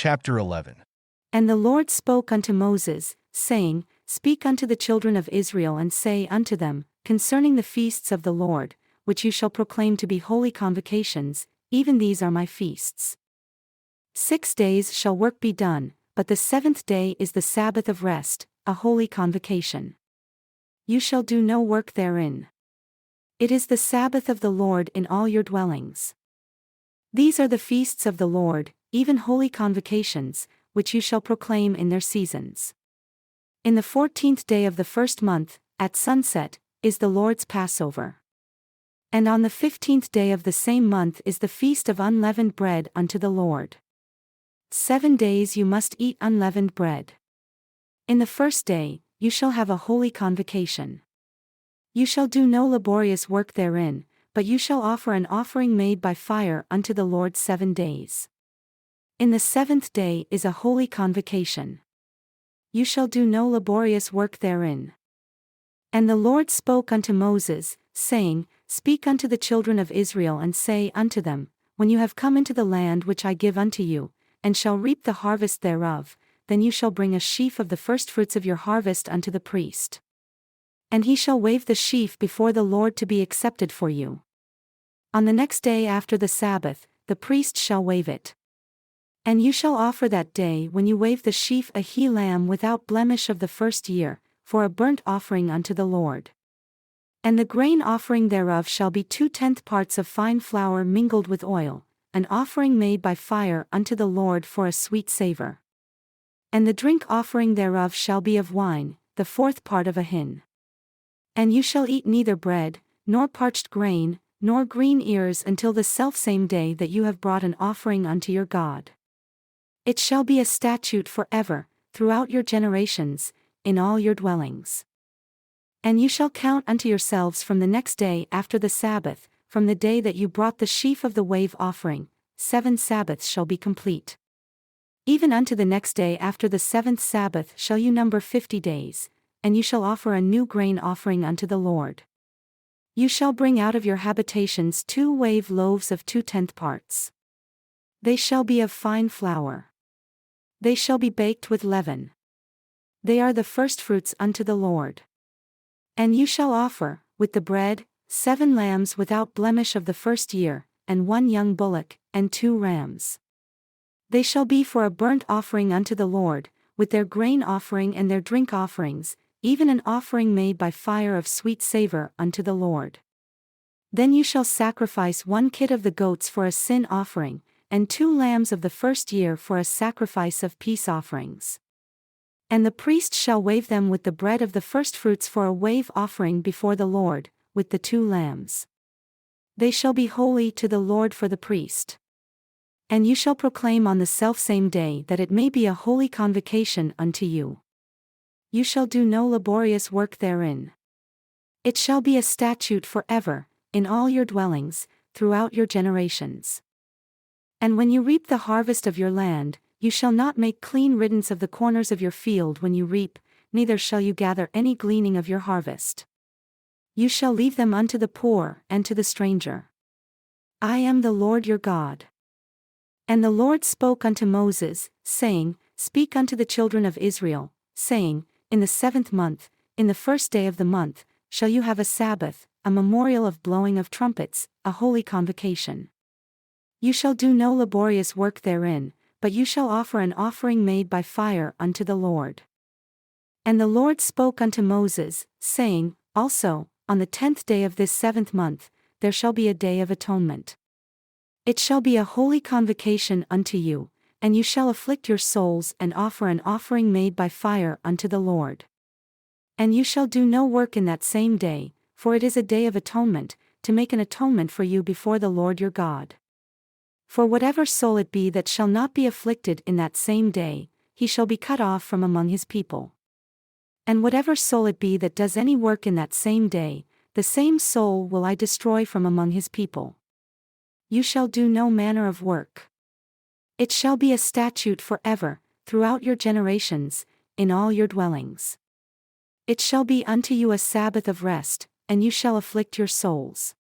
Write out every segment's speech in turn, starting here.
Chapter 11. And the Lord spoke unto Moses, saying, Speak unto the children of Israel and say unto them, concerning the feasts of the Lord, which you shall proclaim to be holy convocations, even these are my feasts. 6 days shall work be done, but the 7th day is the Sabbath of rest, a holy convocation. You shall do no work therein. It is the Sabbath of the Lord in all your dwellings. These are the feasts of the Lord, even holy convocations, which you shall proclaim in their seasons. In the 14th day of the first month, at sunset, is the Lord's Passover. And on the 15th day of the same month is the feast of unleavened bread unto the Lord. 7 days you must eat unleavened bread. In the first day, you shall have a holy convocation. You shall do no laborious work therein, but you shall offer an offering made by fire unto the Lord 7 days. In the 7th day is a holy convocation. You shall do no laborious work therein. And the Lord spoke unto Moses, saying, Speak unto the children of Israel and say unto them, When you have come into the land which I give unto you, and shall reap the harvest thereof, then you shall bring a sheaf of the firstfruits of your harvest unto the priest. And he shall wave the sheaf before the Lord to be accepted for you. On the next day after the Sabbath, the priest shall wave it. And you shall offer that day when you wave the sheaf a he-lamb without blemish of the first year, for a burnt offering unto the Lord. And the grain offering thereof shall be 2/10 parts of fine flour mingled with oil, an offering made by fire unto the Lord for a sweet savor. And the drink offering thereof shall be of wine, the 4th part of a hin. And you shall eat neither bread, nor parched grain, nor green ears until the selfsame day that you have brought an offering unto your God. It shall be a statute forever, throughout your generations, in all your dwellings. And you shall count unto yourselves from the next day after the Sabbath, from the day that you brought the sheaf of the wave offering, 7 Sabbaths shall be complete. Even unto the next day after the 7th Sabbath shall you number 50 days, and you shall offer a new grain offering unto the Lord. You shall bring out of your habitations 2 wave loaves of 2/10 parts. They shall be of fine flour. They shall be baked with leaven. They are the firstfruits unto the Lord. And you shall offer, with the bread, 7 lambs without blemish of the first year, and 1 young bullock, and 2 rams. They shall be for a burnt offering unto the Lord, with their grain offering and their drink offerings, even an offering made by fire of sweet savor unto the Lord. Then you shall sacrifice 1 kid of the goats for a sin offering, and 2 lambs of the first year for a sacrifice of peace offerings. And the priest shall wave them with the bread of the firstfruits for a wave offering before the Lord, with the 2 lambs. They shall be holy to the Lord for the priest. And you shall proclaim on the selfsame day that it may be a holy convocation unto you. You shall do no laborious work therein. It shall be a statute forever, in all your dwellings, throughout your generations. And when you reap the harvest of your land, you shall not make clean riddance of the corners of your field when you reap, neither shall you gather any gleaning of your harvest. You shall leave them unto the poor and to the stranger. I am the Lord your God. And the Lord spoke unto Moses, saying, Speak unto the children of Israel, saying, In the 7th month, in the 1st day of the month, shall you have a Sabbath, a memorial of blowing of trumpets, a holy convocation. You shall do no laborious work therein, but you shall offer an offering made by fire unto the Lord. And the Lord spoke unto Moses, saying, Also, on the 10th day of this 7th month, there shall be a day of atonement. It shall be a holy convocation unto you, and you shall afflict your souls and offer an offering made by fire unto the Lord. And you shall do no work in that same day, for it is a day of atonement, to make an atonement for you before the Lord your God. For whatever soul it be that shall not be afflicted in that same day, he shall be cut off from among his people. And whatever soul it be that does any work in that same day, the same soul will I destroy from among his people. You shall do no manner of work. It shall be a statute forever, throughout your generations, in all your dwellings. It shall be unto you a Sabbath of rest, and you shall afflict your souls.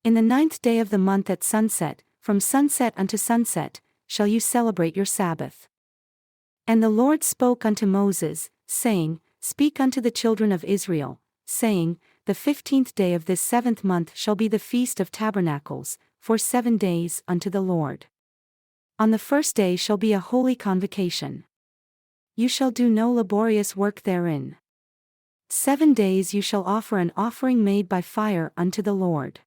In the 9th day of the month at sunset, from sunset unto sunset, shall you celebrate your Sabbath. And the Lord spoke unto Moses, saying, Speak unto the children of Israel, saying, The 15th day of this 7th month shall be the Feast of Tabernacles, for 7 days unto the Lord. On the first day shall be a holy convocation. You shall do no laborious work therein. 7 days you shall offer an offering made by fire unto the Lord.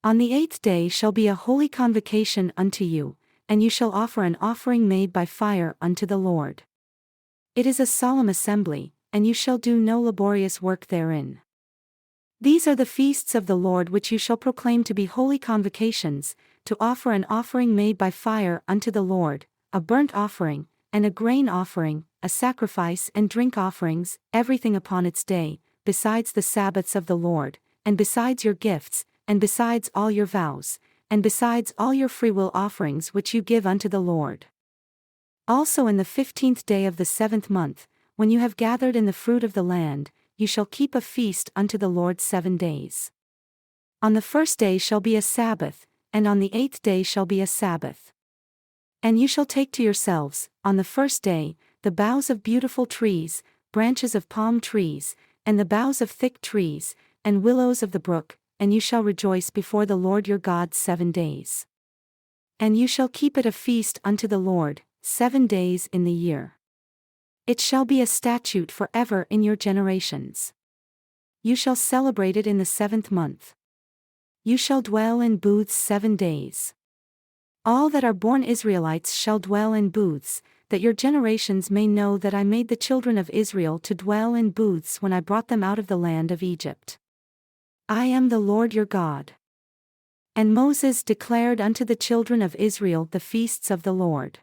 On the 8th day shall be a holy convocation unto you, and you shall offer an offering made by fire unto the Lord. It is a solemn assembly, and you shall do no laborious work therein. These are the feasts of the Lord which you shall proclaim to be holy convocations, to offer an offering made by fire unto the Lord, a burnt offering, and a grain offering, a sacrifice and drink offerings, everything upon its day, besides the Sabbaths of the Lord, and besides your gifts, and besides all your vows, and besides all your freewill offerings which you give unto the Lord. Also in the 15th day of the 7th month, when you have gathered in the fruit of the land, you shall keep a feast unto the Lord 7 days. On the first day shall be a Sabbath, and on the 8th day shall be a Sabbath. And you shall take to yourselves, on the first day, the boughs of beautiful trees, branches of palm trees, and the boughs of thick trees, and willows of the brook, and you shall rejoice before the Lord your God 7 days. And you shall keep it a feast unto the Lord, 7 days in the year. It shall be a statute forever in your generations. You shall celebrate it in the 7th month. You shall dwell in booths 7 days. All that are born Israelites shall dwell in booths, that your generations may know that I made the children of Israel to dwell in booths when I brought them out of the land of Egypt. I am the Lord your God. And Moses declared unto the children of Israel the feasts of the Lord.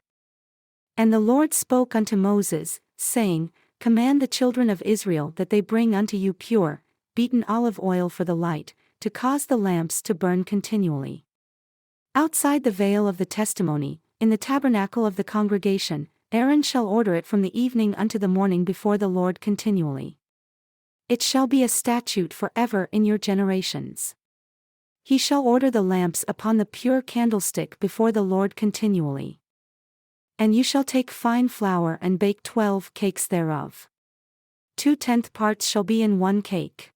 And the Lord spoke unto Moses, saying, Command the children of Israel that they bring unto you pure, beaten olive oil for the light, to cause the lamps to burn continually. Outside the veil of the testimony, in the tabernacle of the congregation, Aaron shall order it from the evening unto the morning before the Lord continually. It shall be a statute forever in your generations. He shall order the lamps upon the pure candlestick before the Lord continually. And you shall take fine flour and bake 12 cakes thereof. 2/10 parts shall be in 1 cake.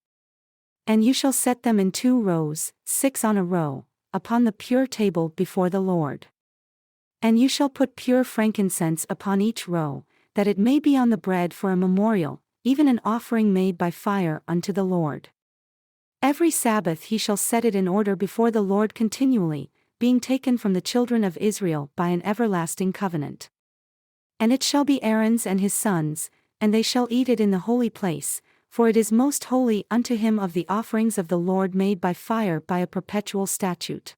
And you shall set them in 2 rows, 6 on a row, upon the pure table before the Lord. And you shall put pure frankincense upon each row, that it may be on the bread for a memorial, even an offering made by fire unto the Lord. Every Sabbath he shall set it in order before the Lord continually, being taken from the children of Israel by an everlasting covenant. And it shall be Aaron's and his sons, and they shall eat it in the holy place, for it is most holy unto him of the offerings of the Lord made by fire by a perpetual statute.